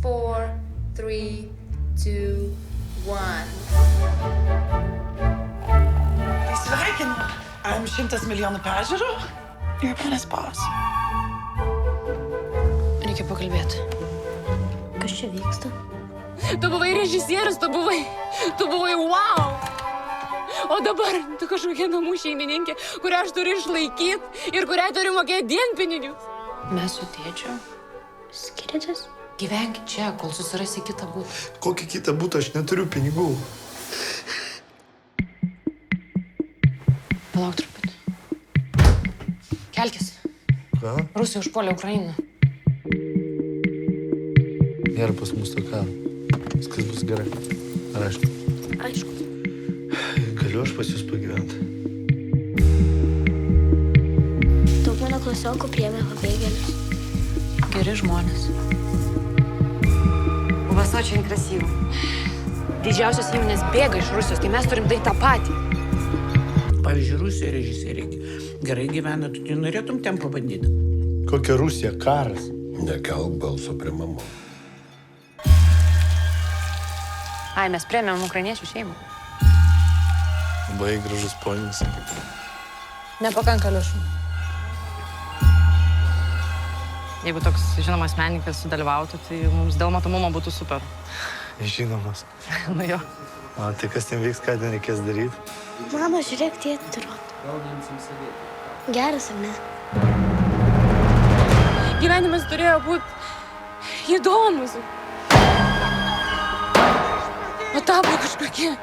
4, 3, 2, 1. Tai sveikinu. 100 milijonų peržiūrų ir manęs pas. Reikia pakalbėti. Kas čia vyksta? Tu buvai režisierius, tu buvai wow! O dabar tu kažkokia namų šeimininkė, kurią aš turiu išlaikyti ir kuriai turiu mokėti dienpinigius. Mes su tėčiu skiriatės? Gyvenkit čia, kol susirasi kitą būtą. Kokį kitą būtą, aš neturiu pinigų. Palauk truputį. Kelkis. Ką? Rusija užpuolė Ukrainą. Nėra pas mus to karo. Viskas bus gerai. Ar aišku? Aišku. Galiu aš pas jūs pagyventi? Daug mano klasiokų priėmė pabėgėlius. Geri žmonės. У вас очень красиво. Didžiausios įmonės bėga iš Rusijos, tai mes turim daryti tą patį. Pavyzdžiui, Rusija režisieriai gerai gyvena, tu norėtum ten pabandyti? Kokia Rusija? Karas. Nekelk balso prie mamos. Ai, mes priėmėm ukrainiečių šeimą. Labai gražus ponis. Nepakanka lėšų. Jeigu toks žinomas menininkas sudalyvautų, tai mums dėl matomumo būtų super. Žinomas. Nu jo. O tai kas ten vyks, ką ten reikės daryti? Mama, žiūrėk, tėtį rodo. Geras, ar ne? Gyvenimas turėjo būti įdomus. O tapo kažkokie.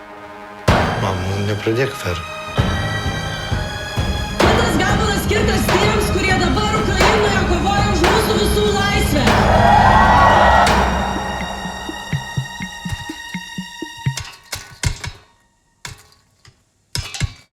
Mam, nepradėk fer. Šitas gabalas skirtas tiems, kurie dabar Ukrainoje kovoja už mūsų visų laisvę.